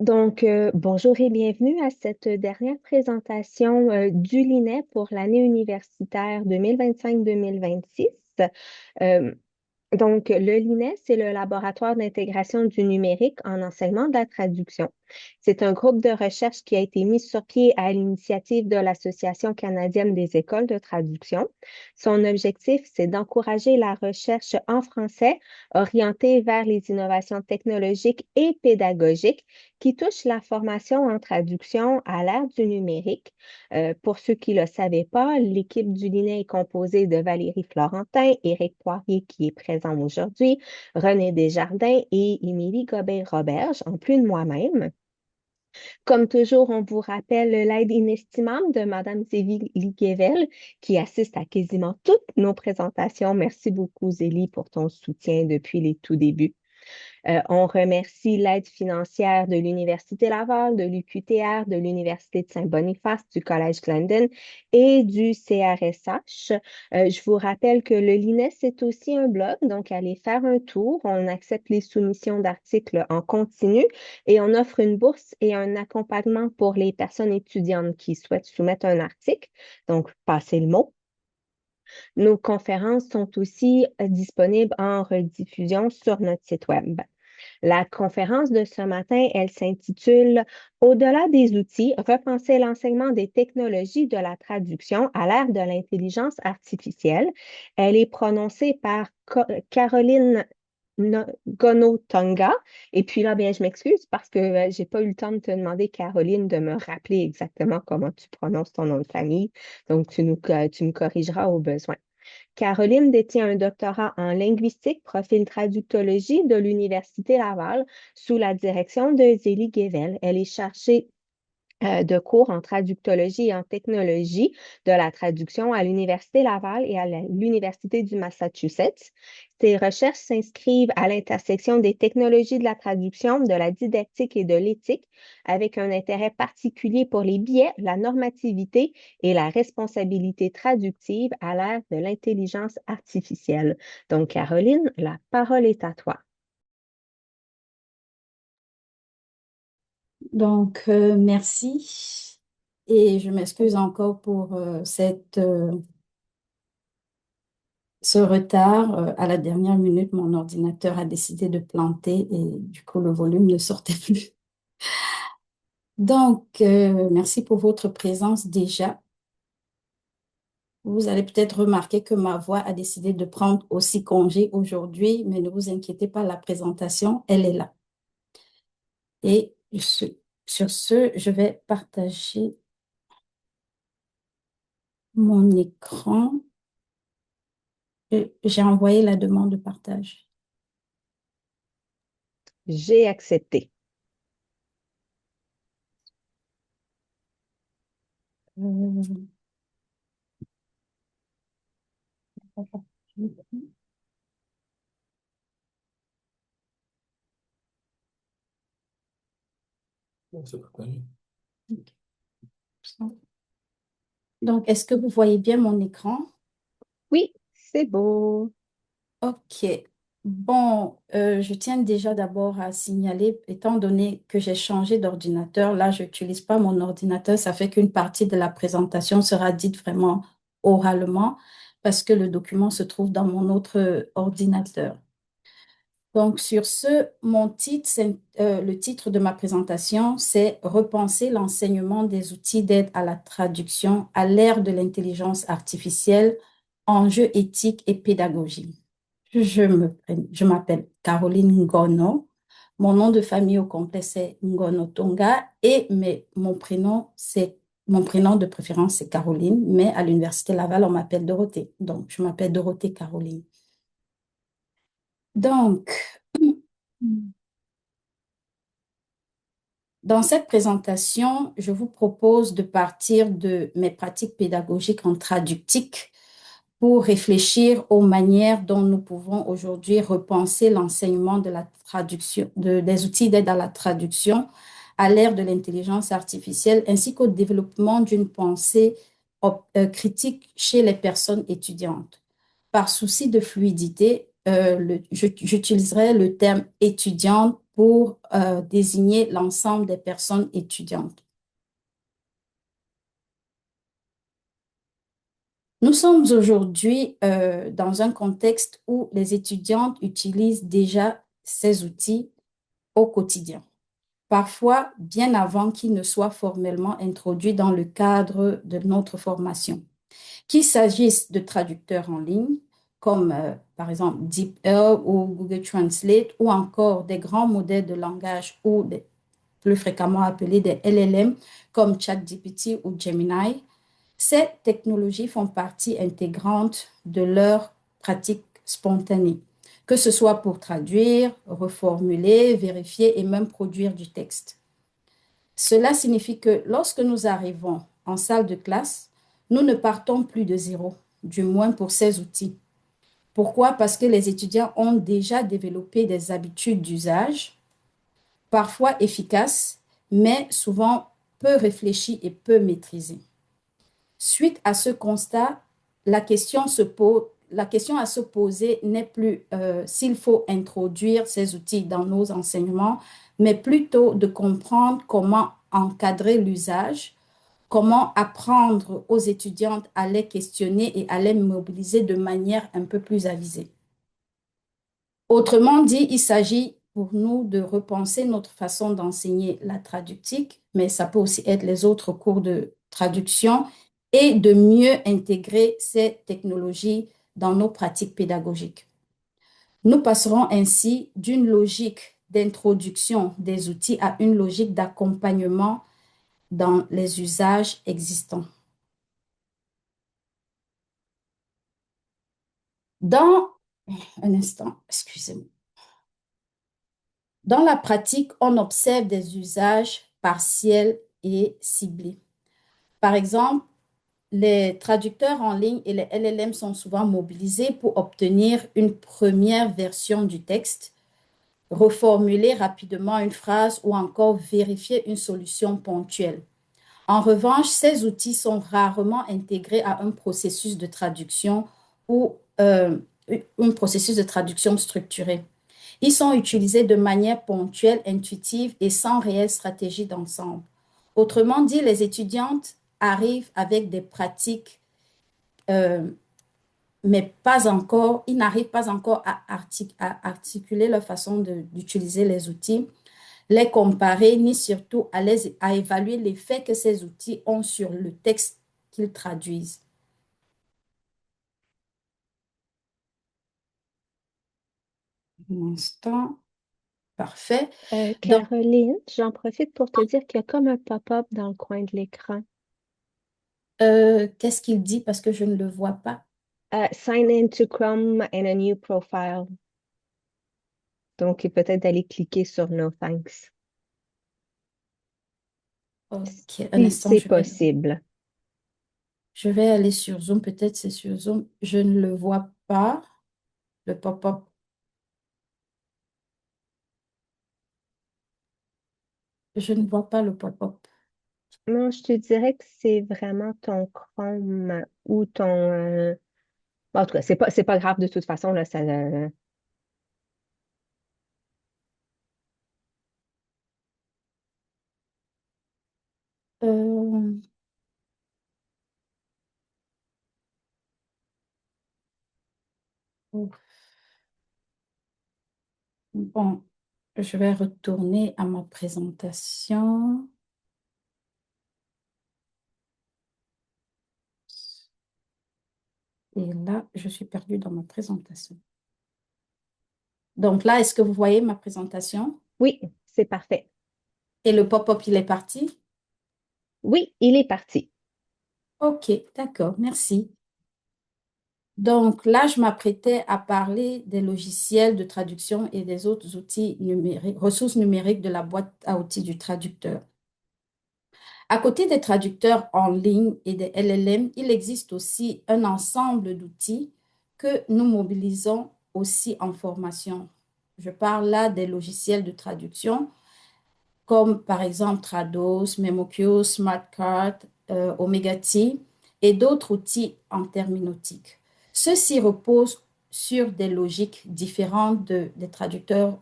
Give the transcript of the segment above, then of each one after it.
Bonjour et bienvenue à cette dernière présentation du LINE pour l'année universitaire 2025-2026. Euh, le LINE, c'est le laboratoire d'intégration du numérique en enseignement de la traduction. C'est un groupe de recherche qui a été mis sur pied à l'initiative de l'Association canadienne des écoles de traduction. Son objectif, c'est d'encourager la recherche en français orientée vers les innovations technologiques et pédagogiques qui touchent la formation en traduction à l'ère du numérique. Pour ceux qui ne le savaient pas, l'équipe du LINE est composée de Valérie Florentin, Éric Poirier qui est présent aujourd'hui, René Desjardins et Émilie Gobin-Roberge, en plus de moi-même. Comme toujours, on vous rappelle l'aide inestimable de Madame Zélie Guével, qui assiste à quasiment toutes nos présentations. Merci beaucoup, Zélie, pour ton soutien depuis les tout débuts. On remercie l'aide financière de l'Université Laval, de l'UQTR, de l'Université de Saint-Boniface, du Collège Glendon et du CRSH. Je vous rappelle que le LINES est aussi un blog, donc allez faire un tour. On accepte les soumissions d'articles en continu et on offre une bourse et un accompagnement pour les personnes étudiantes qui souhaitent soumettre un article. Donc, passez le mot. Nos conférences sont aussi disponibles en rediffusion sur notre site Web. La conférence de ce matin, elle s'intitule Au-delà des outils, repenser l'enseignement des technologies de la traduction à l'ère de l'intelligence artificielle. Elle est prononcée par Caroline Gono-Tonga. Et puis là, bien, je m'excuse parce que je n'ai pas eu le temps de te demander, Caroline, de me rappeler exactement comment tu prononces ton nom de famille. Donc, tu me corrigeras au besoin. Caroline détient un doctorat en linguistique, profil traductologie de l'Université Laval sous la direction de Zélie Guével. Elle est chargée de cours en traductologie et en technologie de la traduction à l'Université Laval et à l'Université du Massachusetts. Ses recherches s'inscrivent à l'intersection des technologies de la traduction, de la didactique et de l'éthique, avec un intérêt particulier pour les biais, la normativité et la responsabilité traductive à l'ère de l'intelligence artificielle. Donc, Caroline, la parole est à toi. Merci et je m'excuse encore pour ce retard. À la dernière minute, mon ordinateur a décidé de planter et du coup, le volume ne sortait plus. Merci pour votre présence déjà. Vous allez peut-être remarquer que ma voix a décidé de prendre aussi congé aujourd'hui, mais ne vous inquiétez pas, la présentation, elle est là. Et sur ce, je vais partager mon écran. J'ai envoyé la demande de partage. J'ai accepté. Euh, Donc, est-ce que vous voyez bien mon écran? Oui, c'est beau. OK. Je tiens déjà d'abord à signaler, étant donné que j'ai changé d'ordinateur, là, je n'utilise pas mon ordinateur, ça fait qu'une partie de la présentation sera dite vraiment oralement parce que le document se trouve dans mon autre ordinateur. Donc, sur ce, le titre de ma présentation, c'est Repenser l'enseignement des outils d'aide à la traduction à l'ère de l'intelligence artificielle, enjeux éthiques et pédagogie. Je m'appelle Caroline Ngono. Mon nom de famille au complet, c'est Ngono Tonga et mon prénom de préférence, c'est Caroline, mais à l'Université Laval, on m'appelle Dorothée. Donc, je m'appelle Dorothée Caroline. Donc, Dans cette présentation, je vous propose de partir de mes pratiques pédagogiques en traductique pour réfléchir aux manières dont nous pouvons aujourd'hui repenser l'enseignement de la traduction, des outils d'aide à la traduction à l'ère de l'intelligence artificielle, ainsi qu'au développement d'une pensée critique chez les personnes étudiantes. Par souci de fluidité, j'utiliserai le terme étudiante pour désigner l'ensemble des personnes étudiantes. Nous sommes aujourd'hui dans un contexte où les étudiantes utilisent déjà ces outils au quotidien, parfois bien avant qu'ils ne soient formellement introduits dans le cadre de notre formation. Qu'il s'agisse de traducteurs en ligne, comme par exemple DeepL ou Google Translate, ou encore des grands modèles de langage ou des plus fréquemment appelés des LLM, comme ChatGPT ou Gemini, ces technologies font partie intégrante de leur pratique spontanée, que ce soit pour traduire, reformuler, vérifier et même produire du texte. Cela signifie que lorsque nous arrivons en salle de classe, nous ne partons plus de zéro, du moins pour ces outils. Pourquoi? Parce que les étudiants ont déjà développé des habitudes d'usage, parfois efficaces, mais souvent peu réfléchies et peu maîtrisées. Suite à ce constat, la question à se poser n'est plus s'il faut introduire ces outils dans nos enseignements, mais plutôt de comprendre comment encadrer l'usage, comment apprendre aux étudiantes à les questionner et à les mobiliser de manière un peu plus avisée. Autrement dit, il s'agit pour nous de repenser notre façon d'enseigner la traductique, mais ça peut aussi être les autres cours de traduction, et de mieux intégrer ces technologies dans nos pratiques pédagogiques. Nous passerons ainsi d'une logique d'introduction des outils à une logique d'accompagnement dans les usages existants. Dans un instant, excusez-moi. Dans la pratique, on observe des usages partiels et ciblés. Par exemple, les traducteurs en ligne et les LLM sont souvent mobilisés pour obtenir une première version du texte, reformuler rapidement une phrase ou encore vérifier une solution ponctuelle. En revanche, ces outils sont rarement intégrés à un processus de traduction ou un processus de traduction structuré. Ils sont utilisés de manière ponctuelle, intuitive et sans réelle stratégie d'ensemble. Autrement dit, les étudiantes arrivent avec des pratiques, euh, mais pas encore, ils n'arrivent pas encore à articuler leur façon d'utiliser les outils, les comparer, ni surtout à évaluer l'effet que ces outils ont sur le texte qu'ils traduisent. Un instant, parfait. Donc, Caroline, j'en profite pour te dire qu'il y a comme un pop-up dans le coin de l'écran. qu'est-ce qu'il dit parce que je ne le vois pas? Sign in to Chrome and a new profile. Donc, peut-être d'aller cliquer sur No Thanks. Ok, un Si instant, c'est possible. je vais aller sur Zoom. Peut-être c'est sur Zoom. Je ne le vois pas, le pop-up. Je ne vois pas le pop-up. Non, je te dirais que c'est vraiment ton Chrome ou ton... bon, en tout cas, c'est pas grave de toute façon, là, ça... Euh, bon, je vais retourner à ma présentation. Et là, je suis perdue dans ma présentation. Donc là, est-ce que vous voyez ma présentation? Oui, c'est parfait. Et le pop-up, il est parti? Oui, il est parti. Ok, d'accord, merci. Donc là, je m'apprêtais à parler des logiciels de traduction et des autres outils numériques, ressources numériques de la boîte à outils du traducteur. À côté des traducteurs en ligne et des LLM, il existe aussi un ensemble d'outils que nous mobilisons aussi en formation. Je parle là des logiciels de traduction comme par exemple Trados, MemoQ, SmartCard, Omegati et d'autres outils en terminautique. Ceux-ci reposent sur des logiques différentes des traducteurs,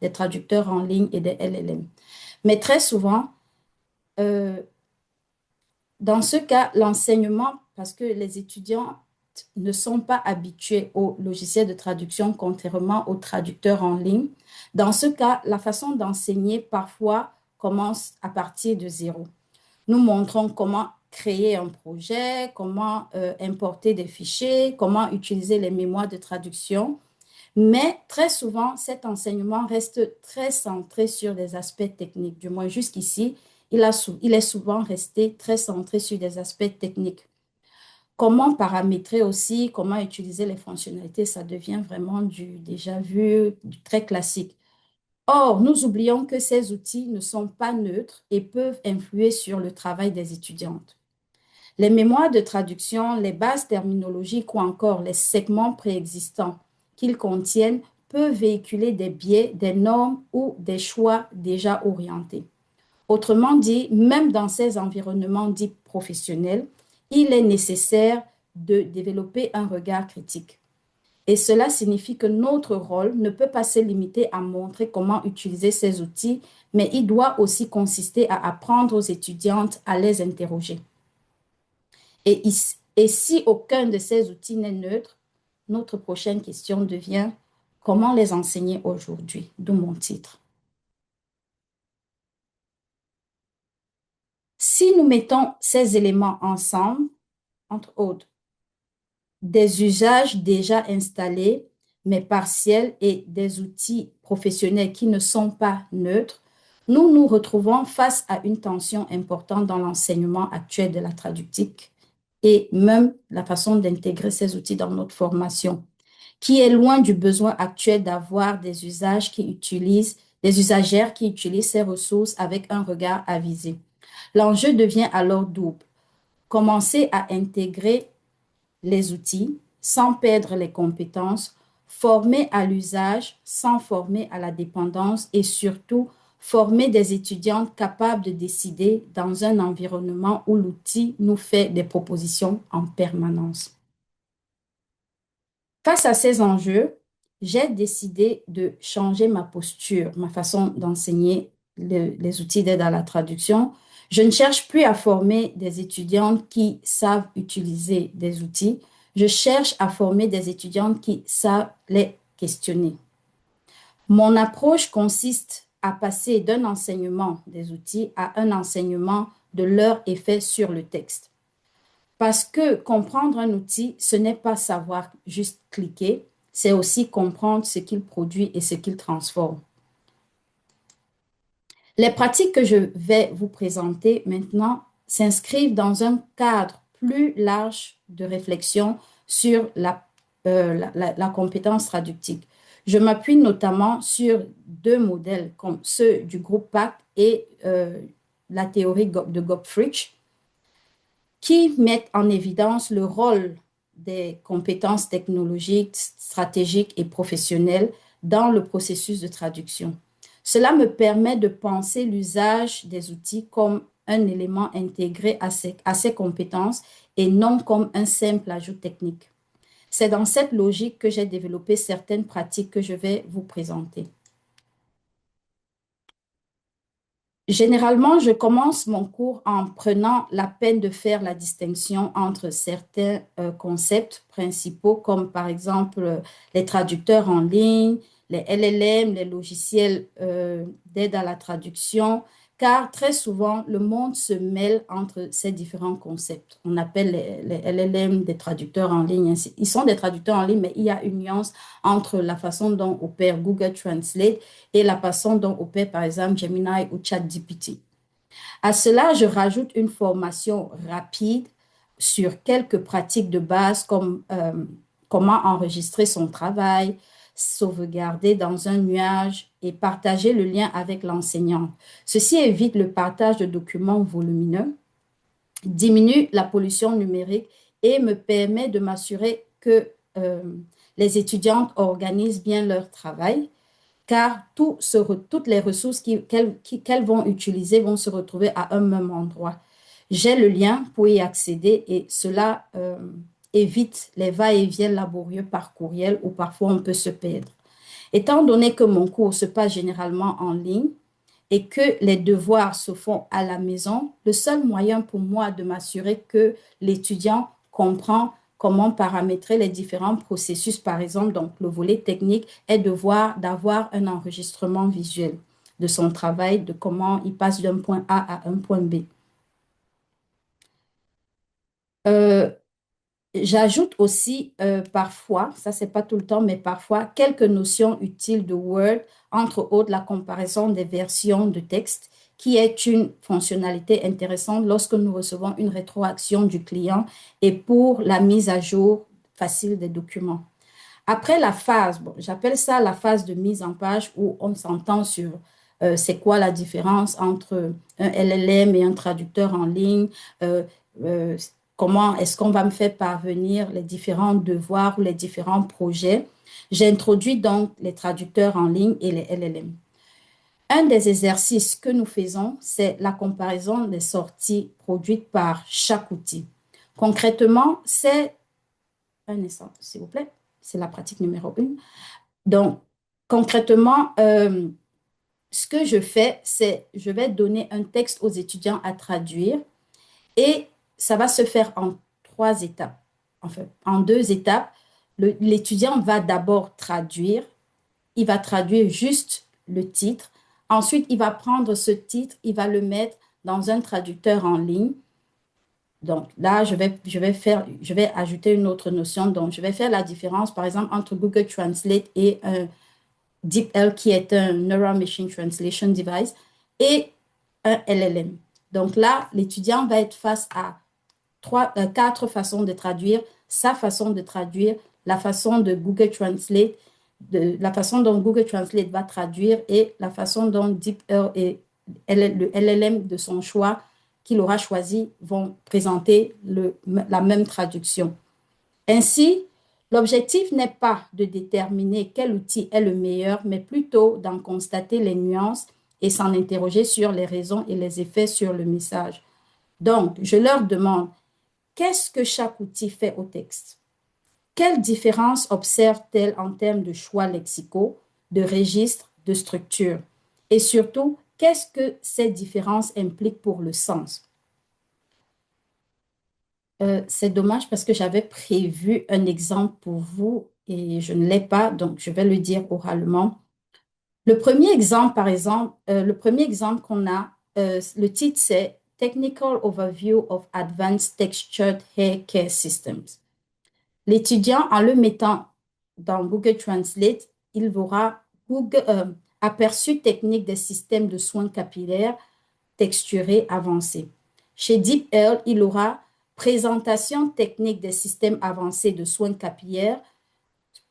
des traducteurs en ligne et des LLM. Mais très souvent, euh, dans ce cas, l'enseignement, parce que les étudiants ne sont pas habitués aux logiciels de traduction contrairement aux traducteurs en ligne, dans ce cas, la façon d'enseigner parfois commence à partir de zéro. Nous montrons comment créer un projet, comment importer des fichiers, comment utiliser les mémoires de traduction. Mais très souvent, cet enseignement reste très centré sur des aspects techniques. Du moins, jusqu'ici, il est souvent resté très centré sur des aspects techniques. Comment paramétrer aussi, comment utiliser les fonctionnalités, ça devient vraiment du déjà vu, du très classique. Or, nous oublions que ces outils ne sont pas neutres et peuvent influer sur le travail des étudiantes. Les mémoires de traduction, les bases terminologiques ou encore les segments préexistants qu'ils contiennent peuvent véhiculer des biais, des normes ou des choix déjà orientés. Autrement dit, même dans ces environnements dits professionnels, il est nécessaire de développer un regard critique. Et cela signifie que notre rôle ne peut pas se limiter à montrer comment utiliser ces outils, mais il doit aussi consister à apprendre aux étudiantes à les interroger. Et si aucun de ces outils n'est neutre, notre prochaine question devient comment les enseigner aujourd'hui, d'où mon titre. Si nous mettons ces éléments ensemble, entre autres, des usages déjà installés, mais partiels, et des outils professionnels qui ne sont pas neutres, nous nous retrouvons face à une tension importante dans l'enseignement actuel de la traductique et même la façon d'intégrer ces outils dans notre formation, qui est loin du besoin actuel d'avoir des usages qui utilisent, des usagères qui utilisent ces ressources avec un regard avisé. L'enjeu devient alors double. Commencer à intégrer les outils sans perdre les compétences, former à l'usage sans former à la dépendance et surtout former des étudiantes capables de décider dans un environnement où l'outil nous fait des propositions en permanence. Face à ces enjeux, j'ai décidé de changer ma posture, ma façon d'enseigner les outils d'aide à la traduction. Je ne cherche plus à former des étudiantes qui savent utiliser des outils. Je cherche à former des étudiantes qui savent les questionner. Mon approche consiste à passer d'un enseignement des outils à un enseignement de leur effet sur le texte. Parce que comprendre un outil, ce n'est pas savoir juste cliquer, c'est aussi comprendre ce qu'il produit et ce qu'il transforme. Les pratiques que je vais vous présenter maintenant s'inscrivent dans un cadre plus large de réflexion sur la compétence traductique. Je m'appuie notamment sur deux modèles comme ceux du groupe PACT et la théorie de Gottfried, qui mettent en évidence le rôle des compétences technologiques, stratégiques et professionnelles dans le processus de traduction. Cela me permet de penser l'usage des outils comme un élément intégré à ces compétences et non comme un simple ajout technique. C'est dans cette logique que j'ai développé certaines pratiques que je vais vous présenter. Généralement, je commence mon cours en prenant la peine de faire la distinction entre certains concepts principaux, comme par exemple les traducteurs en ligne, les LLM, les logiciels d'aide à la traduction, car très souvent, le monde se mêle entre ces différents concepts. On appelle les LLM des traducteurs en ligne. Ils sont des traducteurs en ligne, mais il y a une nuance entre la façon dont opère Google Translate et la façon dont opère, par exemple, Gemini ou ChatGPT. À cela, je rajoute une formation rapide sur quelques pratiques de base comme comment enregistrer son travail, sauvegarder dans un nuage et partager le lien avec l'enseignant. Ceci évite le partage de documents volumineux, diminue la pollution numérique et me permet de m'assurer que les étudiantes organisent bien leur travail, car toutes les ressources qu'elles vont utiliser vont se retrouver à un même endroit. J'ai le lien pour y accéder et cela évite les va-et-vient laborieux par courriel où parfois on peut se perdre. Étant donné que mon cours se passe généralement en ligne et que les devoirs se font à la maison, le seul moyen pour moi de m'assurer que l'étudiant comprend comment paramétrer les différents processus, par exemple, donc le volet technique, est d'avoir un enregistrement visuel de son travail, de comment il passe d'un point A à un point B. Euh, J'ajoute aussi parfois, ça c'est pas tout le temps, mais parfois quelques notions utiles de Word, entre autres la comparaison des versions de texte, qui est une fonctionnalité intéressante lorsque nous recevons une rétroaction du client et pour la mise à jour facile des documents. Après la phase, bon, j'appelle ça la phase de mise en page où on s'entend sur c'est quoi la différence entre un LLM et un traducteur en ligne, euh, euh, comment est-ce qu'on va me faire parvenir les différents devoirs ou les différents projets. J'introduis donc les traducteurs en ligne et les LLM. Un des exercices que nous faisons, c'est la comparaison des sorties produites par chaque outil. Concrètement, c'est un instant, s'il vous plaît. C'est la pratique numéro 1. Donc, concrètement, ce que je fais, c'est je vais donner un texte aux étudiants à traduire et ça va se faire en 3 étapes. Enfin, en 2 étapes. L'étudiant va d'abord traduire. Il va traduire juste le titre. Ensuite, il va prendre ce titre, il va le mettre dans un traducteur en ligne. Donc là, je vais ajouter une autre notion. Donc, je vais faire la différence, par exemple, entre Google Translate et un DeepL, qui est un Neural Machine Translation Device, et un LLM. Donc là, l'étudiant va être face à 4 façons de traduire, sa façon de traduire, la façon de Google Translate, la façon dont Google Translate va traduire et la façon dont DeepL et le LLM de son choix qu'il aura choisi vont présenter la même traduction. Ainsi, l'objectif n'est pas de déterminer quel outil est le meilleur, mais plutôt d'en constater les nuances et s'en interroger sur les raisons et les effets sur le message. Donc, je leur demande, qu'est-ce que chaque outil fait au texte? Quelle différence observe-t-elle en termes de choix lexicaux, de registres, de structure? Et surtout, qu'est-ce que ces différences impliquent pour le sens? C'est dommage parce que j'avais prévu un exemple pour vous et je ne l'ai pas, donc je vais le dire oralement. Le premier exemple, par exemple, le premier exemple qu'on a, le titre c'est Technical Overview of Advanced Textured Hair Care Systems. L'étudiant, en le mettant dans Google Translate, il verra aperçu technique des systèmes de soins capillaires texturés avancés. Chez DeepL, il aura présentation technique des systèmes avancés de soins capillaires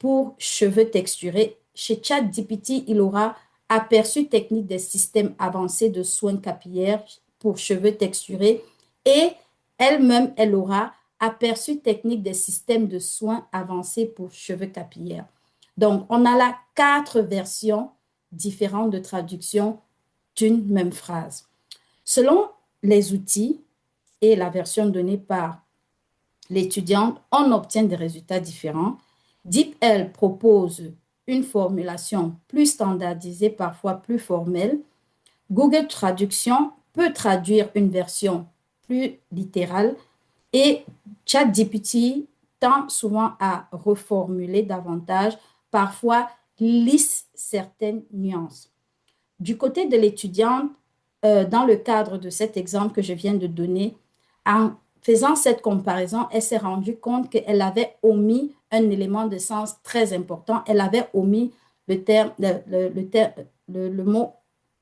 pour cheveux texturés. Chez ChatGPT, il aura aperçu technique des systèmes avancés de soins capillaires pour cheveux texturés et elle-même, elle aura aperçu technique des systèmes de soins avancés pour cheveux capillaires. Donc, on a là 4 versions différentes de traduction d'une même phrase. Selon les outils et la version donnée par l'étudiante, on obtient des résultats différents. DeepL propose une formulation plus standardisée, parfois plus formelle. Google Traduction peut traduire une version plus littérale et ChatGPT tend souvent à reformuler davantage, parfois lisse certaines nuances. Du côté de l'étudiante, dans le cadre de cet exemple que je viens de donner, en faisant cette comparaison, elle s'est rendue compte qu'elle avait omis un élément de sens très important. Elle avait omis le mot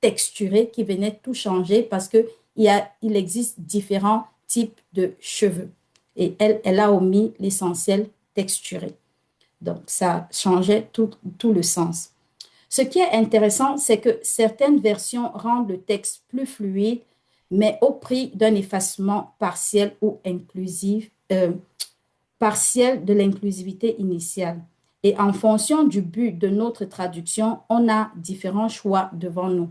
texturé qui venait tout changer parce qu'il existe différents types de cheveux. Et elle a omis l'essentiel texturé. Donc, ça changeait tout le sens. Ce qui est intéressant, c'est que certaines versions rendent le texte plus fluide, mais au prix d'un effacement partiel ou inclusif, partiel de l'inclusivité initiale. Et en fonction du but de notre traduction, on a différents choix devant nous.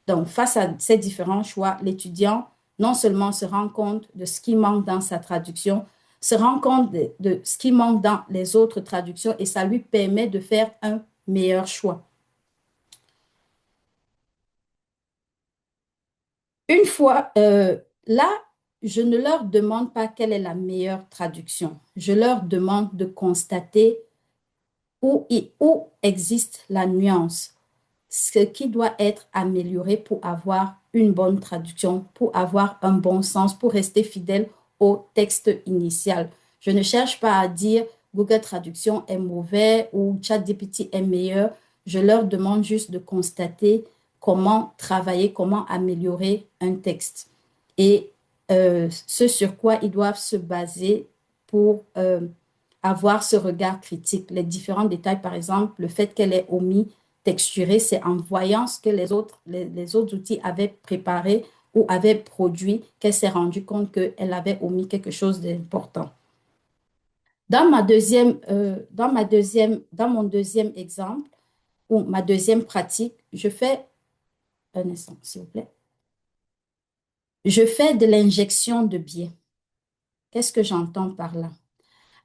Donc, face à ces différents choix, l'étudiant non seulement se rend compte de ce qui manque dans sa traduction, se rend compte de ce qui manque dans les autres traductions et ça lui permet de faire un meilleur choix. Une fois là, je ne leur demande pas quelle est la meilleure traduction. Je leur demande de constater où existe la nuance, ce qui doit être amélioré pour avoir une bonne traduction, pour avoir un bon sens, pour rester fidèle au texte initial. Je ne cherche pas à dire Google Traduction est mauvais ou ChatGPT est meilleur. Je leur demande juste de constater comment travailler, comment améliorer un texte et ce sur quoi ils doivent se baser pour avoir ce regard critique. Les différents détails, par exemple, le fait qu'elle ait omis texturé, c'est en voyant ce que les autres outils avaient préparé ou avaient produit qu'elle s'est rendue compte qu'elle avait omis quelque chose d'important. Dans mon deuxième exemple, ou ma deuxième pratique, je fais, un instant, s'il vous plaît, je fais de l'injection de biais. Qu'est-ce que j'entends par là?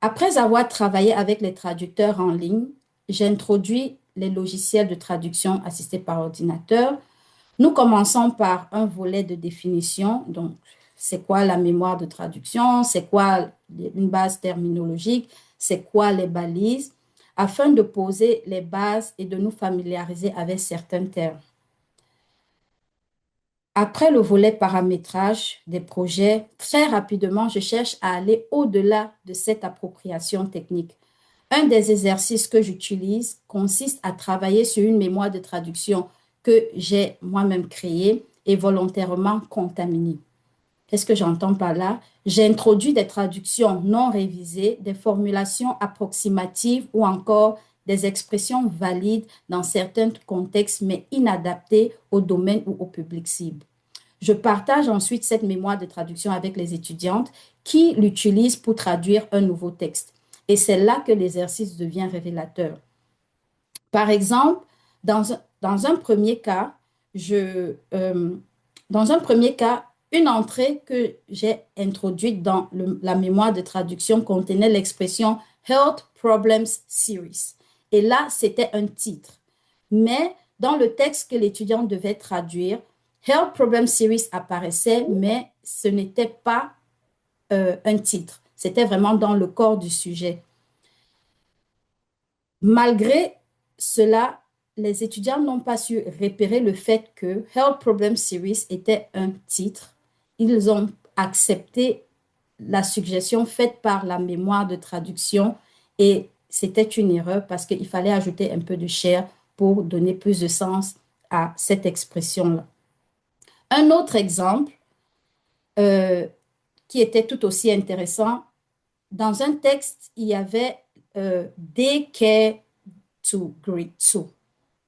Après avoir travaillé avec les traducteurs en ligne, j'ai introduit les logiciels de traduction assistés par ordinateur. Nous commençons par un volet de définition. Donc, c'est quoi la mémoire de traduction? C'est quoi une base terminologique? C'est quoi les balises? Afin de poser les bases et de nous familiariser avec certains termes. Après le volet paramétrage des projets, très rapidement, je cherche à aller au-delà de cette appropriation technique. Un des exercices que j'utilise consiste à travailler sur une mémoire de traduction que j'ai moi-même créée et volontairement contaminée. Qu'est-ce que j'entends par là? J'ai introduit des traductions non révisées, des formulations approximatives ou encore des expressions valides dans certains contextes mais inadaptées au domaine ou au public cible. Je partage ensuite cette mémoire de traduction avec les étudiantes qui l'utilisent pour traduire un nouveau texte. Et c'est là que l'exercice devient révélateur. Par exemple, dans un premier cas, dans un premier cas, une entrée que j'ai introduite dans la mémoire de traduction contenait l'expression Health Problems Series. Et là, c'était un titre. Mais dans le texte que l'étudiant devait traduire, Health Problem Series apparaissait, mais ce n'était pas un titre. C'était vraiment dans le corps du sujet. Malgré cela, les étudiants n'ont pas su repérer le fait que Health Problem Series était un titre. Ils ont accepté la suggestion faite par la mémoire de traduction et c'était une erreur parce qu'il fallait ajouter un peu de chair pour donner plus de sens à cette expression-là. Un autre exemple euh, qui était tout aussi intéressant, dans un texte, il y avait daycare to grade 2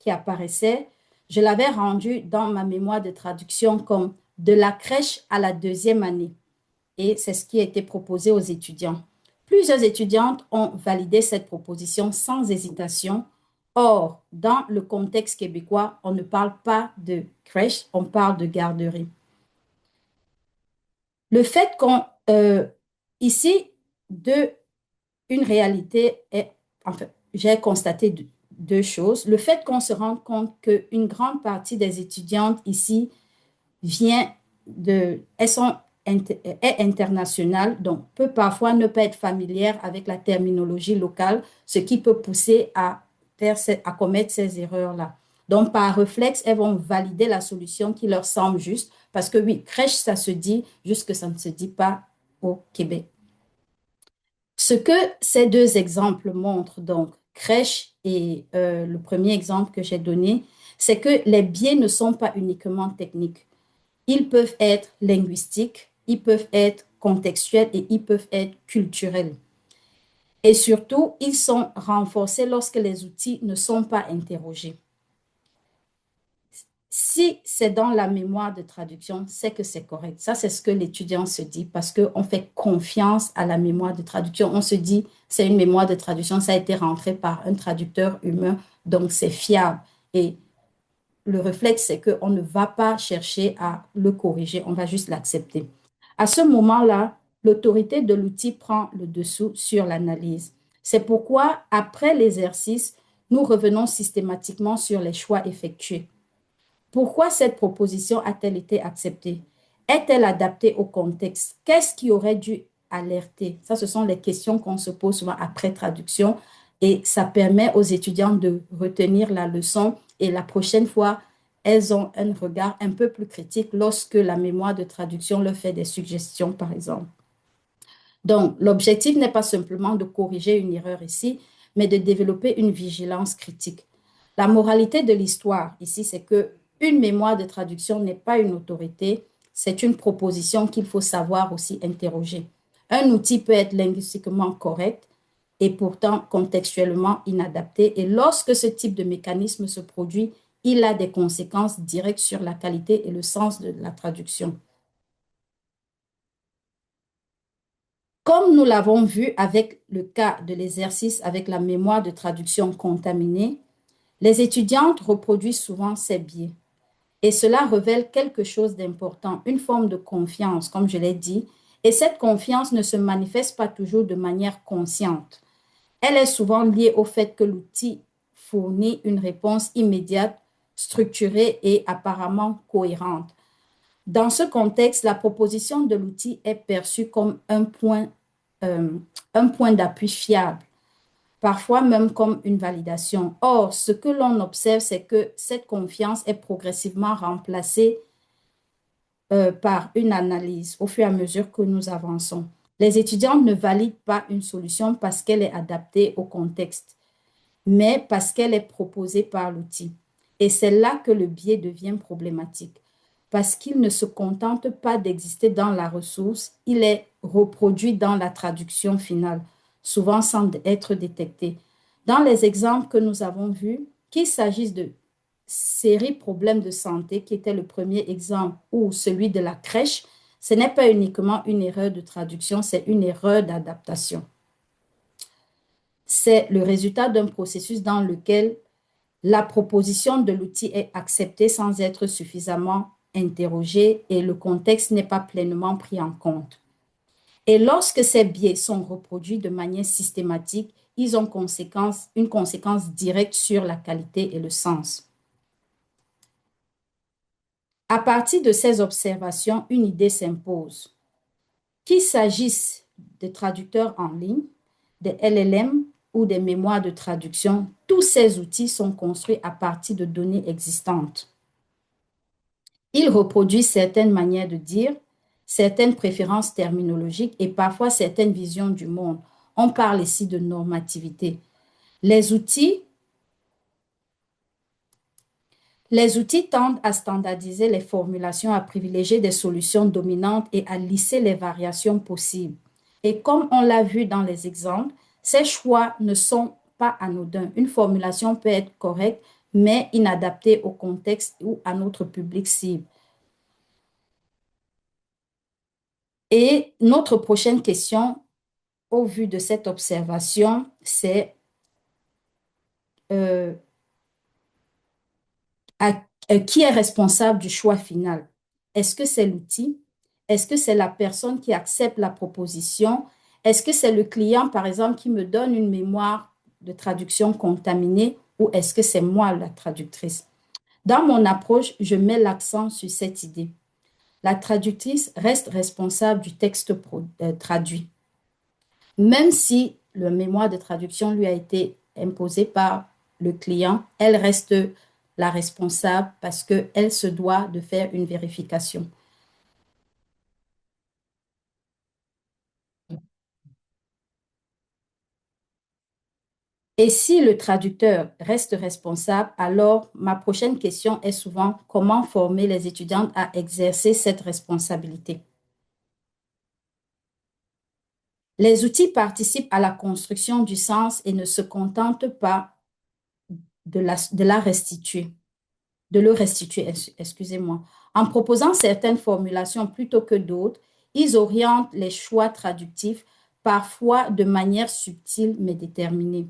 qui apparaissait. Je l'avais rendu dans ma mémoire de traduction comme de la crèche à la deuxième année. Et c'est ce qui a été proposé aux étudiants. Plusieurs étudiantes ont validé cette proposition sans hésitation. Or, dans le contexte québécois, on ne parle pas de crèche, on parle de garderie. Le fait qu'on, ici, de une réalité est, enfin, j'ai constaté deux choses. Le fait qu'on se rende compte qu'une grande partie des étudiantes ici vient est internationale, donc peut parfois ne pas être familière avec la terminologie locale, ce qui peut pousser à commettre ces erreurs-là. Donc, par réflexe, elles vont valider la solution qui leur semble juste, parce que oui, crèche, ça se dit, juste que ça ne se dit pas au Québec. Ce que ces deux exemples montrent, donc crèche et le premier exemple que j'ai donné, c'est que les biais ne sont pas uniquement techniques. Ils peuvent être linguistiques, ils peuvent être contextuels et ils peuvent être culturels. Et surtout, ils sont renforcés lorsque les outils ne sont pas interrogés. Si c'est dans la mémoire de traduction, c'est que c'est correct. Ça, c'est ce que l'étudiant se dit parce qu'on fait confiance à la mémoire de traduction. On se dit, c'est une mémoire de traduction, ça a été rentré par un traducteur humain, donc c'est fiable. Et le réflexe, c'est qu'on ne va pas chercher à le corriger, on va juste l'accepter. À ce moment-là, l'autorité de l'outil prend le dessous sur l'analyse. C'est pourquoi, après l'exercice, nous revenons systématiquement sur les choix effectués Pourquoi cette proposition a-t-elle été acceptée? Est-elle adaptée au contexte? Qu'est-ce qui aurait dû alerter? Ça, ce sont les questions qu'on se pose souvent après traduction et ça permet aux étudiants de retenir la leçon et la prochaine fois, elles ont un regard un peu plus critique lorsque la mémoire de traduction leur fait des suggestions, par exemple. Donc, l'objectif n'est pas simplement de corriger une erreur ici, mais de développer une vigilance critique. La moralité de l'histoire ici, c'est que une mémoire de traduction n'est pas une autorité, c'est une proposition qu'il faut savoir aussi interroger. Un outil peut être linguistiquement correct et pourtant contextuellement inadapté. Et lorsque ce type de mécanisme se produit, il a des conséquences directes sur la qualité et le sens de la traduction. Comme nous l'avons vu avec le cas de l'exercice avec la mémoire de traduction contaminée, les étudiantes reproduisent souvent ces biais. Et cela révèle quelque chose d'important, une forme de confiance, comme je l'ai dit. Et cette confiance ne se manifeste pas toujours de manière consciente. Elle est souvent liée au fait que l'outil fournit une réponse immédiate, structurée et apparemment cohérente. Dans ce contexte, la proposition de l'outil est perçue comme euh, un point d'appui fiable, parfois même comme une validation. Or, ce que l'on observe, c'est que cette confiance est progressivement remplacée par une analyse au fur et à mesure que nous avançons. Les étudiants ne valident pas une solution parce qu'elle est adaptée au contexte, mais parce qu'elle est proposée par l'outil. Et c'est là que le biais devient problématique, parce qu'il ne se contente pas d'exister dans la ressource, il est reproduit dans la traduction finale, souvent sans être détecté. Dans les exemples que nous avons vus, qu'il s'agisse de série problèmes de santé, qui était le premier exemple, ou celui de la crèche, ce n'est pas uniquement une erreur de traduction, c'est une erreur d'adaptation. C'est le résultat d'un processus dans lequel la proposition de l'outil est acceptée sans être suffisamment interrogée et le contexte n'est pas pleinement pris en compte. Et lorsque ces biais sont reproduits de manière systématique, ils ont une conséquence directe sur la qualité et le sens. À partir de ces observations, une idée s'impose. Qu'il s'agisse de traducteurs en ligne, des LLM ou des mémoires de traduction, tous ces outils sont construits à partir de données existantes. Ils reproduisent certaines manières de dire, certaines préférences terminologiques et parfois certaines visions du monde. On parle ici de normativité. Les outils tendent à standardiser les formulations, à privilégier des solutions dominantes et à lisser les variations possibles. Et comme on l'a vu dans les exemples, ces choix ne sont pas anodins. Une formulation peut être correcte, mais inadaptée au contexte ou à notre public cible. Et notre prochaine question, au vu de cette observation, c'est euh, qui est responsable du choix final? Est-ce que c'est l'outil? Est-ce que c'est la personne qui accepte la proposition? Est-ce que c'est le client, par exemple, qui me donne une mémoire de traduction contaminée ou est-ce que c'est moi la traductrice? Dans mon approche, je mets l'accent sur cette idée. La traductrice reste responsable du texte traduit, même si le mémoire de traduction lui a été imposé par le client, elle reste la responsable parce qu'elle se doit de faire une vérification. Et si le traducteur reste responsable, alors ma prochaine question est souvent comment former les étudiantes à exercer cette responsabilité. Les outils participent à la construction du sens et ne se contentent pas de la restituer. De le restituer, excusez-moi. En proposant certaines formulations plutôt que d'autres, ils orientent les choix traductifs, parfois de manière subtile mais déterminée.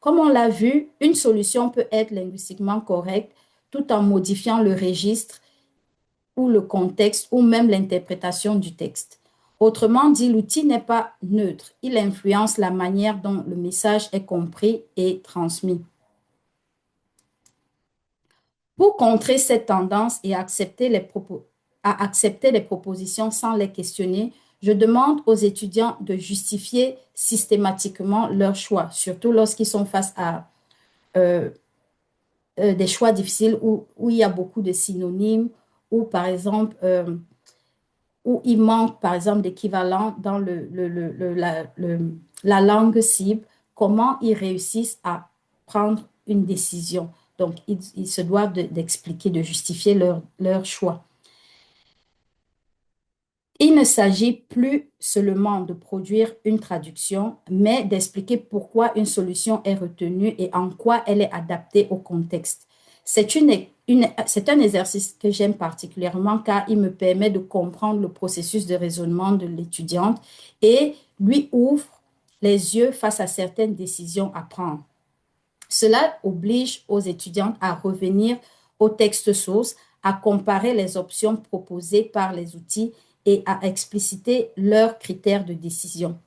Comme on l'a vu, une solution peut être linguistiquement correcte tout en modifiant le registre ou le contexte ou même l'interprétation du texte. Autrement dit, l'outil n'est pas neutre, il influence la manière dont le message est compris et transmis. Pour contrer cette tendance et à accepter les propositions sans les questionner, je demande aux étudiants de justifier systématiquement leur choix, surtout lorsqu'ils sont face à euh, des choix difficiles où il y a beaucoup de synonymes, ou par exemple, où il manque par exemple d'équivalent dans la langue cible, comment ils réussissent à prendre une décision. Donc, ils se doivent d'expliquer, de justifier leur choix. Il ne s'agit plus seulement de produire une traduction, mais d'expliquer pourquoi une solution est retenue et en quoi elle est adaptée au contexte. C'est un exercice que j'aime particulièrement car il me permet de comprendre le processus de raisonnement de l'étudiante et lui ouvre les yeux face à certaines décisions à prendre. Cela oblige aux étudiantes à revenir au texte source, à comparer les options proposées par les outils et à expliciter leurs critères de décision.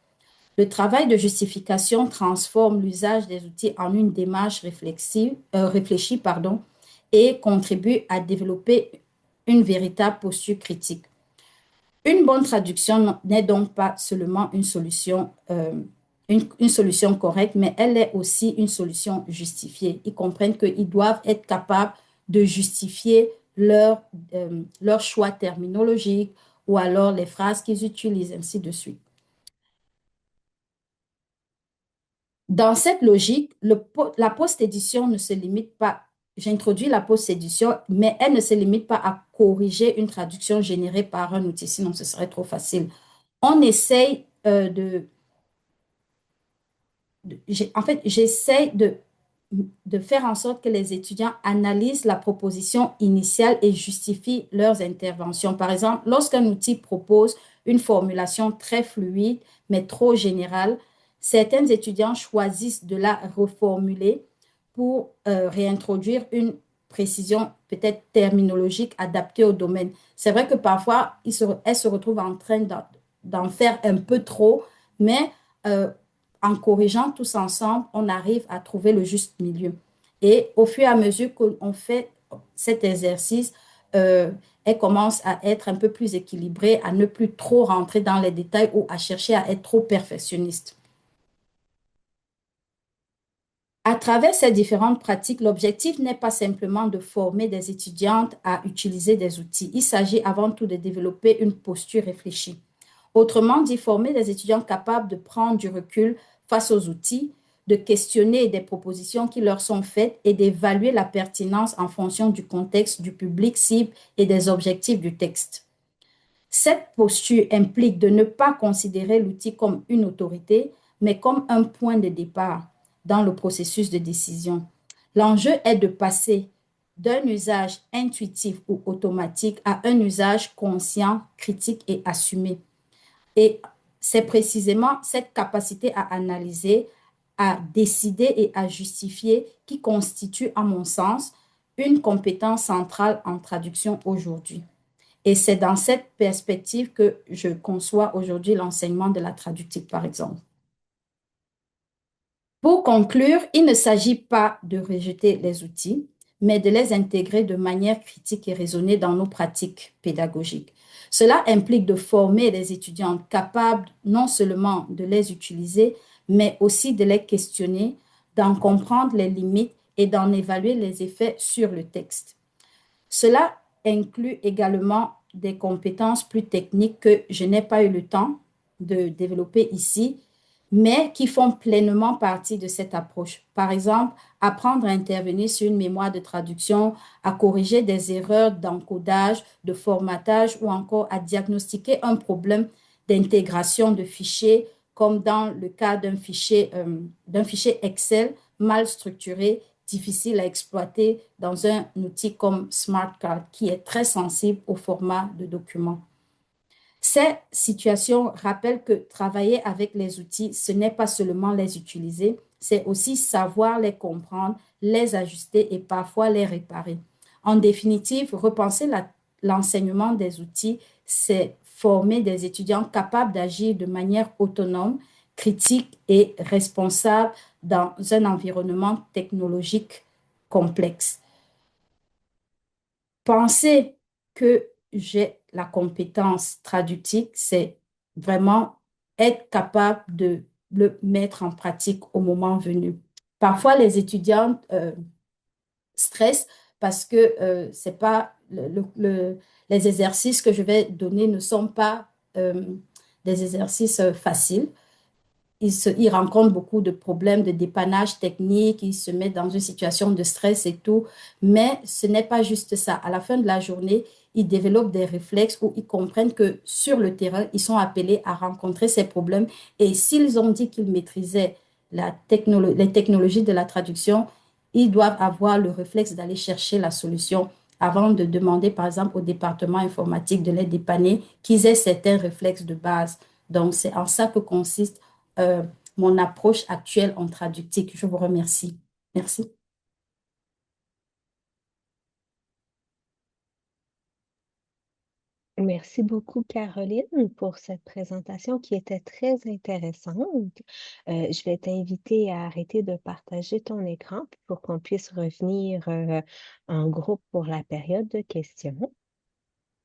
Le travail de justification transforme l'usage des outils en une démarche réfléchie et contribue à développer une véritable posture critique. Une bonne traduction n'est donc pas seulement une solution correcte, mais elle est aussi une solution justifiée. Ils comprennent qu'ils doivent être capables de justifier leur choix terminologique ou alors les phrases qu'ils utilisent, ainsi de suite. Dans cette logique, la post-édition ne se limite pas, j'introduis la post-édition, mais elle ne se limite pas à corriger une traduction générée par un outil, sinon ce serait trop facile. On essaye en fait, j'essaie de faire en sorte que les étudiants analysent la proposition initiale et justifient leurs interventions. Par exemple, lorsqu'un outil propose une formulation très fluide, mais trop générale, certains étudiants choisissent de la reformuler pour réintroduire une précision peut-être terminologique adaptée au domaine. C'est vrai que parfois, elles se retrouvent en train d'en faire un peu trop, mais en corrigeant tous ensemble, on arrive à trouver le juste milieu. Et au fur et à mesure qu'on fait cet exercice, elle commence à être un peu plus équilibrée, à ne plus trop rentrer dans les détails ou à chercher à être trop perfectionniste. À travers ces différentes pratiques, l'objectif n'est pas simplement de former des étudiantes à utiliser des outils. Il s'agit avant tout de développer une posture réfléchie. Autrement dit, former des étudiants capables de prendre du recul face aux outils, de questionner des propositions qui leur sont faites et d'évaluer la pertinence en fonction du contexte, du public cible et des objectifs du texte. Cette posture implique de ne pas considérer l'outil comme une autorité, mais comme un point de départ dans le processus de décision. L'enjeu est de passer d'un usage intuitif ou automatique à un usage conscient, critique et assumé. Et c'est précisément cette capacité à analyser, à décider et à justifier qui constitue, à mon sens, une compétence centrale en traduction aujourd'hui. Et c'est dans cette perspective que je conçois aujourd'hui l'enseignement de la traductique, par exemple. Pour conclure, il ne s'agit pas de rejeter les outils, mais de les intégrer de manière critique et raisonnée dans nos pratiques pédagogiques. Cela implique de former les étudiants capables non seulement de les utiliser, mais aussi de les questionner, d'en comprendre les limites et d'en évaluer les effets sur le texte. Cela inclut également des compétences plus techniques que je n'ai pas eu le temps de développer ici, mais qui font pleinement partie de cette approche. Par exemple, apprendre à intervenir sur une mémoire de traduction, à corriger des erreurs d'encodage, de formatage ou encore à diagnostiquer un problème d'intégration de fichiers, comme dans le cas d'un fichier Excel mal structuré, difficile à exploiter dans un outil comme SmartCard, qui est très sensible au format de document. Ces situations rappellent que travailler avec les outils, ce n'est pas seulement les utiliser, c'est aussi savoir les comprendre, les ajuster et parfois les réparer. En définitive, repenser l'enseignement des outils, c'est former des étudiants capables d'agir de manière autonome, critique et responsable dans un environnement technologique complexe. penser que j'ai la compétence traductive, c'est vraiment être capable de le mettre en pratique au moment venu. Parfois, les étudiants stressent parce que c'est pas les exercices que je vais donner ne sont pas des exercices faciles. Ils rencontrent beaucoup de problèmes de dépannage technique, ils se mettent dans une situation de stress et tout. Mais ce n'est pas juste ça. À la fin de la journée, ils développent des réflexes où ils comprennent que sur le terrain, ils sont appelés à rencontrer ces problèmes. Et s'ils ont dit qu'ils maîtrisaient les technologies de la traduction, ils doivent avoir le réflexe d'aller chercher la solution avant de demander, par exemple, au département informatique de les dépanner, qu'ils aient certains réflexes de base. Donc, c'est en ça que consiste euh, mon approche actuelle en traductique. Je vous remercie. Merci. Merci beaucoup, Caroline, pour cette présentation qui était très intéressante. Je vais t'inviter à arrêter de partager ton écran pour qu'on puisse revenir en groupe pour la période de questions.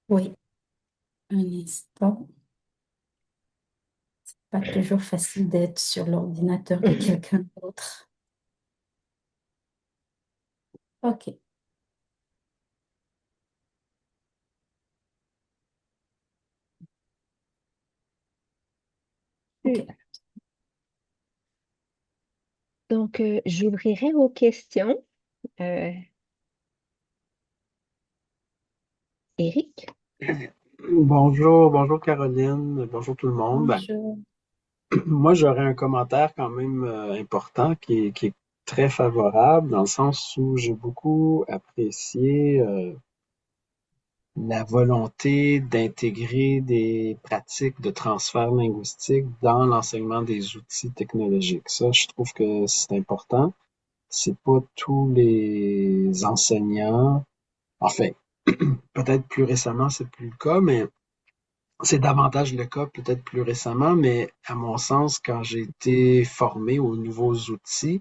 Oui, un instant. Pas toujours facile d'être sur l'ordinateur de quelqu'un d'autre. OK, OK. Super. Donc, j'ouvrirai aux questions. Euh, Éric? Bonjour, bonjour Caroline, bonjour tout le monde. Ben, Bonjour. moi, j'aurais un commentaire quand même important qui est très favorable dans le sens où j'ai beaucoup apprécié la volonté d'intégrer des pratiques de transfert linguistique dans l'enseignement des outils technologiques. Ça, je trouve que c'est important. C'est pas tous les enseignants, enfin, peut-être plus récemment, c'est plus le cas, mais c'est davantage le cas peut-être plus récemment, mais à mon sens, quand j'ai été formé aux nouveaux outils,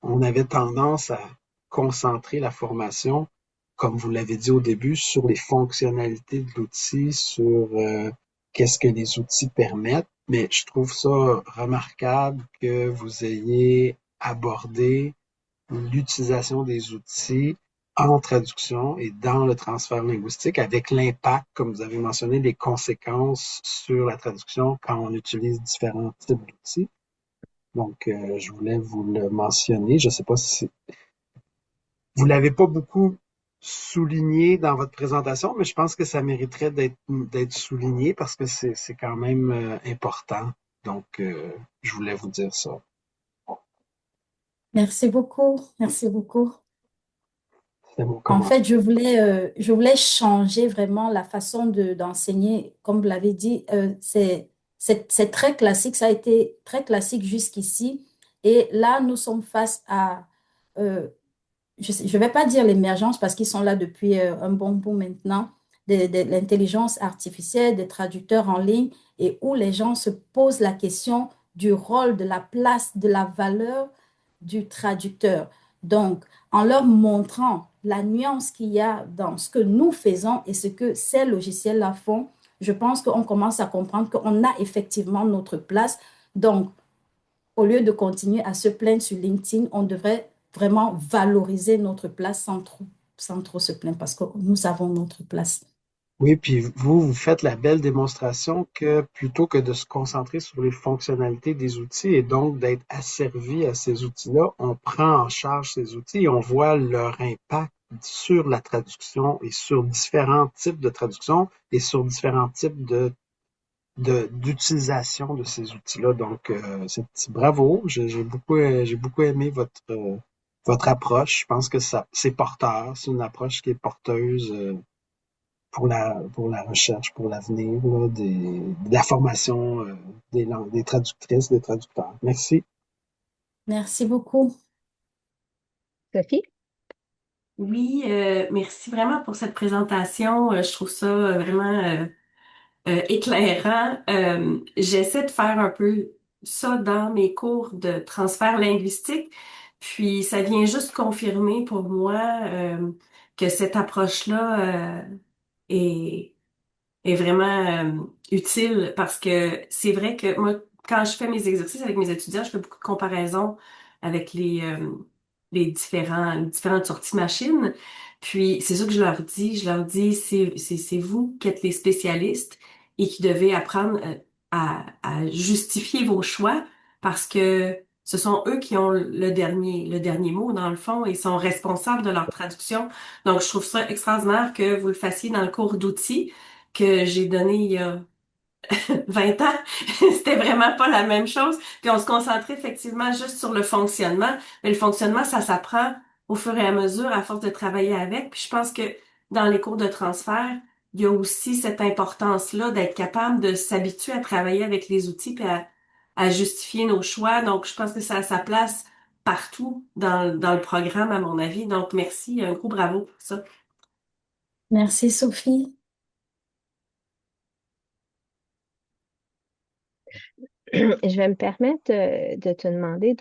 on avait tendance à concentrer la formation, comme vous l'avez dit au début, sur les fonctionnalités de l'outil, sur qu'est-ce que les outils permettent. Mais je trouve ça remarquable que vous ayez abordé l'utilisation des outils en traduction et dans le transfert linguistique avec l'impact, comme vous avez mentionné, des conséquences sur la traduction quand on utilise différents types d'outils. Donc, je voulais vous le mentionner. Je ne sais pas si vous l'avez pas beaucoup souligné dans votre présentation, mais je pense que ça mériterait d'être souligné parce que c'est quand même important. Donc, je voulais vous dire ça. Merci beaucoup. Merci beaucoup. C'est mon En commentaire. fait, je voulais changer vraiment la façon d'enseigner. Comme vous l'avez dit, c'est très classique. Ça a été très classique jusqu'ici. Et là, nous sommes face à euh, je ne vais pas dire l'émergence parce qu'ils sont là depuis un bon bout maintenant, de l'intelligence artificielle, des traducteurs en ligne, et où les gens se posent la question du rôle, de la place, de la valeur du traducteur. Donc, en leur montrant la nuance qu'il y a dans ce que nous faisons et ce que ces logiciels-là font, je pense qu'on commence à comprendre qu'on a effectivement notre place. Donc, au lieu de continuer à se plaindre sur LinkedIn, on devrait vraiment valoriser notre place sans trop se plaindre parce que nous avons notre place. Oui, puis vous faites la belle démonstration que plutôt que de se concentrer sur les fonctionnalités des outils et donc d'être asservi à ces outils-là, on prend en charge ces outils et on voit leur impact sur la traduction et sur différents types de traduction et sur différents types d'utilisation de ces outils-là. Donc, bravo. J'ai beaucoup aimé votre approche. Je pense que ça, c'est porteur. C'est une approche qui est porteuse. Pour la recherche, pour l'avenir, là, de la formation des traductrices, des traducteurs. Merci. Merci beaucoup. Sophie? Oui, merci vraiment pour cette présentation. Je trouve ça vraiment éclairant. J'essaie de faire un peu ça dans mes cours de transfert linguistique. Puis ça vient juste confirmer pour moi que cette approche-là est est vraiment utile parce que c'est vrai que moi, quand je fais mes exercices avec mes étudiants, je fais beaucoup de comparaisons avec les différentes sorties machines. Puis c'est ça que je leur dis, c'est vous qui êtes les spécialistes et qui devez apprendre à justifier vos choix parce que ce sont eux qui ont le dernier mot dans le fond et sont responsables de leur traduction. Donc, je trouve ça extraordinaire que vous le fassiez dans le cours d'outils que j'ai donné il y a 20 ans. C'était vraiment pas la même chose. Puis on se concentrait effectivement juste sur le fonctionnement. Mais le fonctionnement, ça s'apprend au fur et à mesure, à force de travailler avec. Puis je pense que dans les cours de transfert, il y a aussi cette importance-là d'être capable de s'habituer à travailler avec les outils puis à justifier nos choix. Donc, je pense que ça a sa place partout dans le programme, à mon avis. Donc, merci. Un gros bravo pour ça. Merci, Sophie. Je vais me permettre de te demander,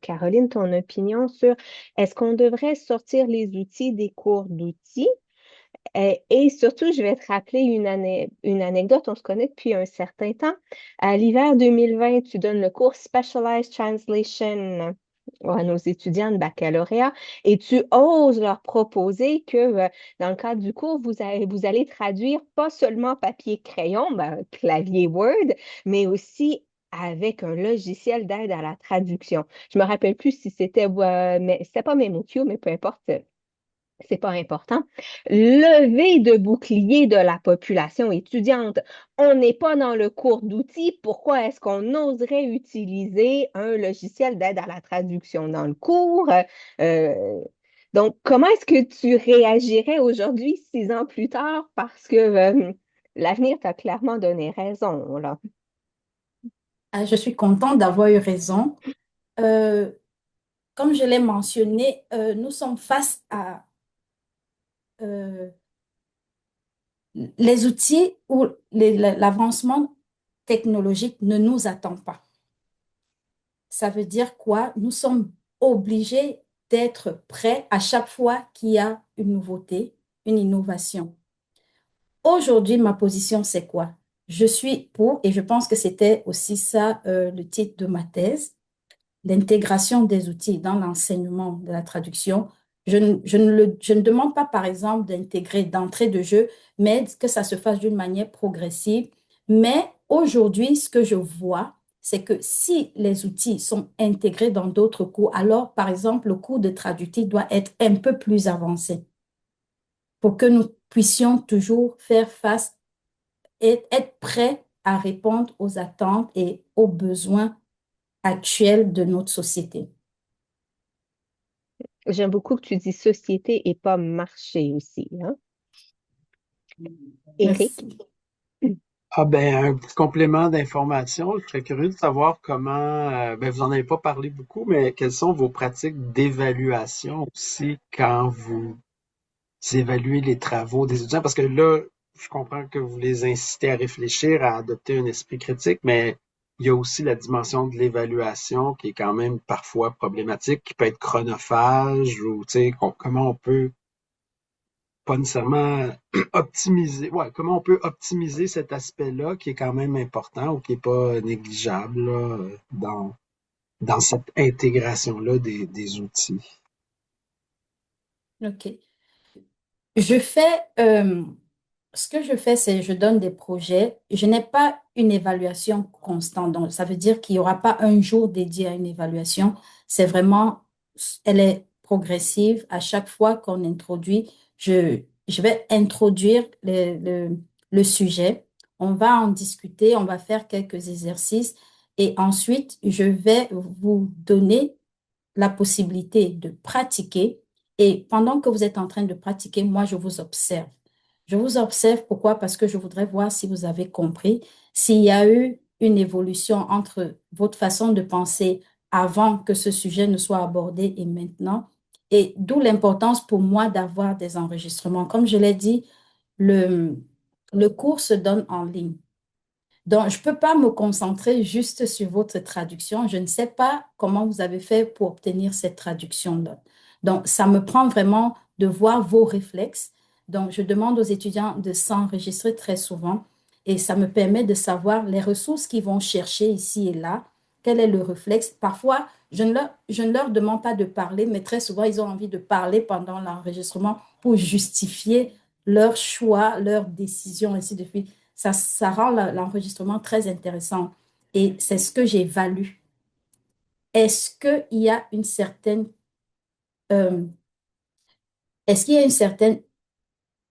Caroline, ton opinion sur est-ce qu'on devrait sortir les outils des cours d'outils? Et surtout, je vais te rappeler une anecdote. On se connaît depuis un certain temps. À l'hiver 2020, tu donnes le cours Specialized Translation à nos étudiants de baccalauréat et tu oses leur proposer que dans le cadre du cours, vous allez traduire pas seulement papier-crayon, ben, clavier Word, mais aussi avec un logiciel d'aide à la traduction. Je me rappelle plus si mais c'était pas MemoQ, mais peu importe, c'est pas important. Levée de bouclier de la population étudiante. On n'est pas dans le cours d'outils. Pourquoi est-ce qu'on oserait utiliser un logiciel d'aide à la traduction dans le cours? Euh, donc, comment est-ce que tu réagirais aujourd'hui, 6 ans plus tard? Parce que l'avenir t'a clairement donné raison, là. Ah, je suis contente d'avoir eu raison. Euh, Comme je l'ai mentionné, nous sommes face à euh, les outils où l'avancement technologique ne nous attend pas. Ça veut dire quoi? Nous sommes obligés d'être prêts à chaque fois qu'il y a une nouveauté, une innovation. Aujourd'hui, ma position, c'est quoi? Je suis pour, et je pense que c'était aussi ça le titre de ma thèse, l'intégration des outils dans l'enseignement de la traduction. Je ne demande pas, par exemple, d'intégrer d'entrée de jeu, mais que ça se fasse d'une manière progressive. Mais aujourd'hui, ce que je vois, c'est que si les outils sont intégrés dans d'autres cours, alors, par exemple, le cours de traductif doit être un peu plus avancé pour que nous puissions toujours faire face et être prêts à répondre aux attentes et aux besoins actuels de notre société. J'aime beaucoup que tu dis société et pas marché aussi, hein? Éric? Merci. Ah ben, un petit complément d'information. Je serais curieux de savoir comment, ben, vous en avez pas parlé beaucoup, mais quelles sont vos pratiques d'évaluation aussi quand vous évaluez les travaux des étudiants? Parce que là, je comprends que vous les incitez à réfléchir, à adopter un esprit critique, mais il y a aussi la dimension de l'évaluation qui est quand même parfois problématique, qui peut être chronophage ou, tu sais, comment on peut pas nécessairement optimiser, ouais, comment on peut optimiser cet aspect-là qui est quand même important ou qui est pas négligeable là, dans cette intégration-là des outils. OK. Je fais, ce que je fais, c'est je donne des projets. Je n'ai pas une évaluation constante. Donc, ça veut dire qu'il n'y aura pas un jour dédié à une évaluation. C'est vraiment, elle est progressive. À chaque fois qu'on introduit, je vais introduire le sujet. On va en discuter, on va faire quelques exercices et ensuite, je vais vous donner la possibilité de pratiquer. Et pendant que vous êtes en train de pratiquer, moi, je vous observe. Je vous observe pourquoi? Parce que je voudrais voir si vous avez compris, s'il y a eu une évolution entre votre façon de penser avant que ce sujet ne soit abordé et maintenant. Et d'où l'importance pour moi d'avoir des enregistrements. Comme je l'ai dit, le, le cours se donne en ligne. Donc, je ne peux pas me concentrer juste sur votre traduction. Je ne sais pas comment vous avez fait pour obtenir cette traduction-là. Donc, ça me prend vraiment de voir vos réflexes. Donc, je demande aux étudiants de s'enregistrer très souvent et ça me permet de savoir les ressources qu'ils vont chercher ici et là, quel est le réflexe. Parfois, je ne leur demande pas de parler, mais très souvent, ils ont envie de parler pendant l'enregistrement pour justifier leur choix, leur décision, ainsi de suite. Ça rend l'enregistrement très intéressant et c'est ce que j'évalue. Est-ce qu'il y a une certaine, euh, est-ce qu'il y a une certaine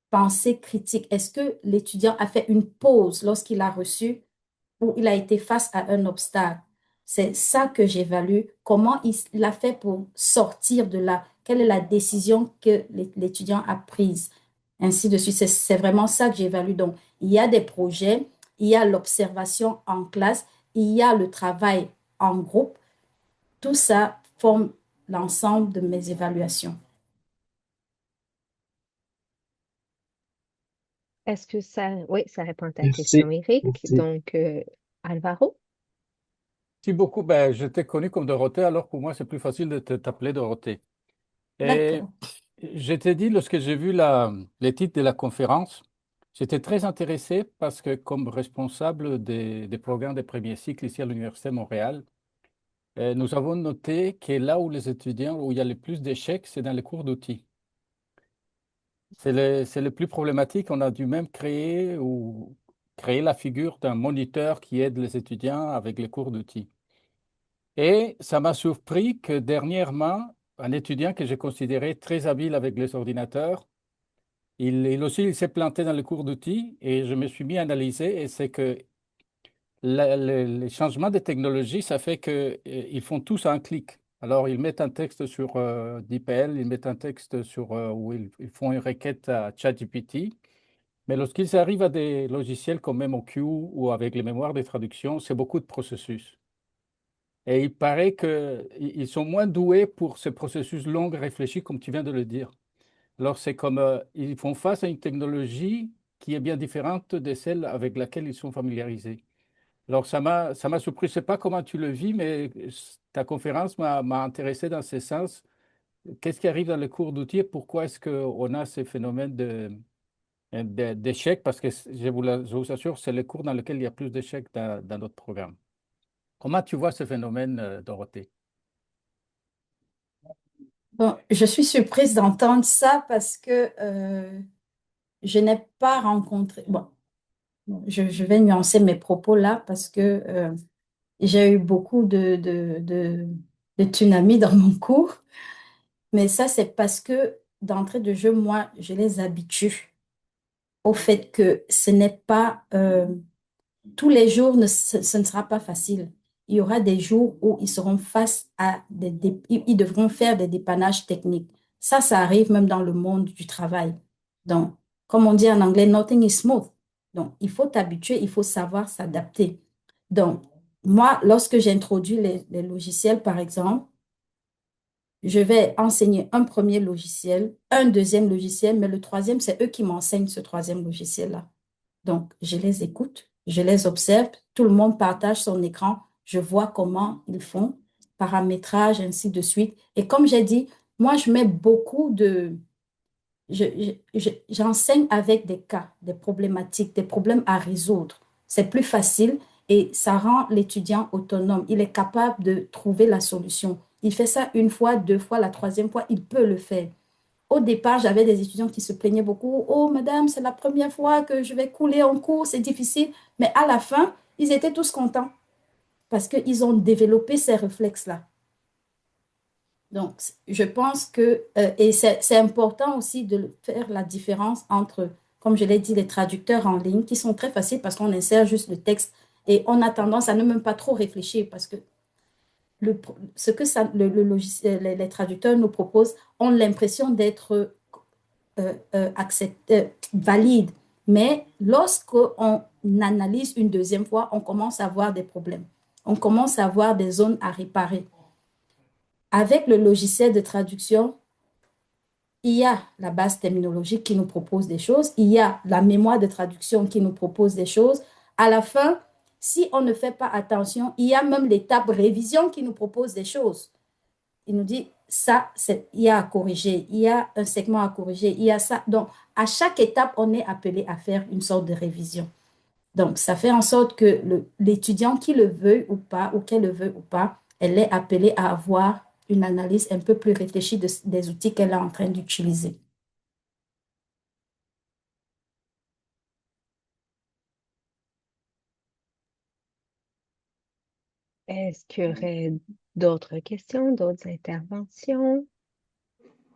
pensée critique? Est-ce que l'étudiant a fait une pause lorsqu'il a reçu ou il a été face à un obstacle? C'est ça que j'évalue. Comment il a fait pour sortir de là? Quelle est la décision que l'étudiant a prise? Ainsi de suite. C'est vraiment ça que j'évalue. Donc, il y a des projets, il y a l'observation en classe, il y a le travail en groupe. Tout ça forme l'ensemble de mes évaluations. Est-ce que ça, oui, ça répond à ta Merci. question, Eric. Merci. Donc, Alvaro? Merci beaucoup. Ben, je t'ai connu comme Dorothée, alors pour moi, c'est plus facile de t'appeler Dorothée. Et D'accord. je t'ai dit, lorsque j'ai vu les titres de la conférence, j'étais très intéressé parce que comme responsable des programmes de premier cycle ici à l'Université de Montréal, nous avons noté que là où les étudiants, où il y a le plus d'échecs, c'est dans les cours d'outils. C'est le plus problématique. On a dû même créer la figure d'un moniteur qui aide les étudiants avec les cours d'outils. Et ça m'a surpris que dernièrement, un étudiant que j'ai considéré très habile avec les ordinateurs, il aussi, il s'est planté dans le cours d'outils et je me suis mis à analyser et c'est que les changements de technologie, ça fait qu'ils font tous un clic. Alors, ils mettent un texte sur DeepL, ils mettent un texte sur où ils font une requête à ChatGPT. Mais lorsqu'ils arrivent à des logiciels comme MemoQ ou avec les mémoires de traduction, c'est beaucoup de processus. Et il paraît qu'ils sont moins doués pour ce processus long et réfléchi, comme tu viens de le dire. Alors, c'est comme ils font face à une technologie qui est bien différente de celle avec laquelle ils sont familiarisés. Alors, ça m'a surpris. Je ne sais pas comment tu le vis, mais ta conférence m'a intéressé dans ce sens. Qu'est-ce qui arrive dans les cours d'outils et pourquoi est-ce qu'on a ces phénomènes d'échecs? Parce que je vous assure, c'est le cours dans lequel il y a plus d'échecs dans notre programme. Comment tu vois ce phénomène, Dorothée? Bon, je suis surprise d'entendre ça parce que je n'ai pas rencontré. Bon, je vais nuancer mes propos là parce que j'ai eu beaucoup de tsunamis dans mon cours. Mais ça, c'est parce que d'entrée de jeu, moi, je les habitue au fait que ce n'est pas tous les jours, ce ne sera pas facile. Il y aura des jours où ils seront face à ils devront faire des dépannages techniques. Ça arrive même dans le monde du travail. Donc, comme on dit en anglais, nothing is smooth. Donc, il faut t'habituer, il faut savoir s'adapter. Donc, moi, lorsque j'introduis les logiciels, par exemple, je vais enseigner un premier logiciel, un deuxième logiciel, mais le troisième, c'est eux qui m'enseignent ce troisième logiciel-là. Donc, je les écoute, je les observe, tout le monde partage son écran, je vois comment ils font, paramétrage, ainsi de suite. Et comme j'ai dit, moi, je mets beaucoup de... J'enseigne avec des cas, des problématiques, des problèmes à résoudre. C'est plus facile et ça rend l'étudiant autonome. Il est capable de trouver la solution. Il fait ça une fois, deux fois, la troisième fois, il peut le faire. Au départ, j'avais des étudiants qui se plaignaient beaucoup. Oh, madame, c'est la première fois que je vais couler en cours, c'est difficile. Mais à la fin, ils étaient tous contents parce qu'ils ont développé ces réflexes-là. Donc, je pense que, et c'est important aussi de faire la différence entre, comme je l'ai dit, les traducteurs en ligne qui sont très faciles parce qu'on insère juste le texte et on a tendance à ne même pas trop réfléchir parce que ce que le logiciel, les traducteurs nous proposent ont l'impression d'être valide. Mais lorsqu'on analyse une deuxième fois, on commence à avoir des problèmes. On commence à avoir des zones à réparer. Avec le logiciel de traduction, il y a la base terminologique qui nous propose des choses, il y a la mémoire de traduction qui nous propose des choses. À la fin, si on ne fait pas attention, il y a même l'étape révision qui nous propose des choses. Il nous dit, ça, il y a à corriger, il y a un segment à corriger, il y a ça. Donc, à chaque étape, on est appelé à faire une sorte de révision. Donc, ça fait en sorte que l'étudiant, qui le veut ou pas, ou qu'elle le veut ou pas, elle est appelée à avoir une analyse un peu plus réfléchie des outils qu'elle est en train d'utiliser. Est-ce qu'il y aurait d'autres questions, d'autres interventions?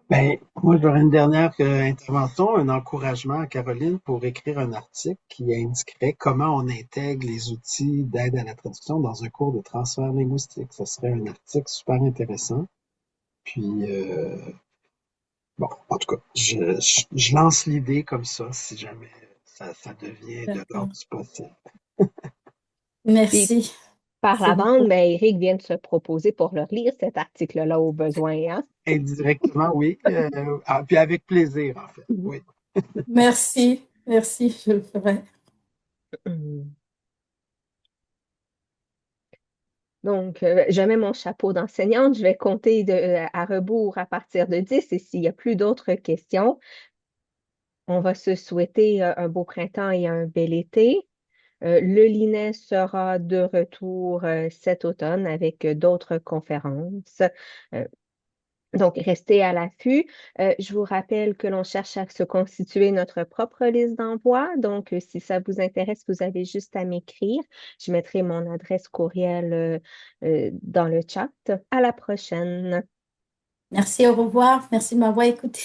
Ben, moi, j'aurais une dernière intervention, un encouragement à Caroline pour écrire un article qui indiquerait comment on intègre les outils d'aide à la traduction dans un cours de transfert linguistique. Ce serait un article super intéressant. Puis, bon, en tout cas, je lance l'idée comme ça, si jamais ça devient de D'accord. l'ordre du possible. Puis, Merci. par C'est la bande, beaucoup. ben, Eric vient de se proposer pour le lire, cet article-là, au besoin, hein? Indirectement, oui. Puis avec plaisir, en fait. Mhm. Oui. Merci. Merci, je le ferai. Mhm. Donc, je mets mon chapeau d'enseignante, je vais compter à rebours à partir de 10 et s'il n'y a plus d'autres questions, on va se souhaiter un beau printemps et un bel été. Le Linet sera de retour cet automne avec d'autres conférences. Euh, donc, restez à l'affût. Je vous rappelle que l'on cherche à se constituer notre propre liste d'envoi. Donc, si ça vous intéresse, vous avez juste à m'écrire. Je mettrai mon adresse courriel dans le chat. À la prochaine. Merci, au revoir. Merci de m'avoir écouté.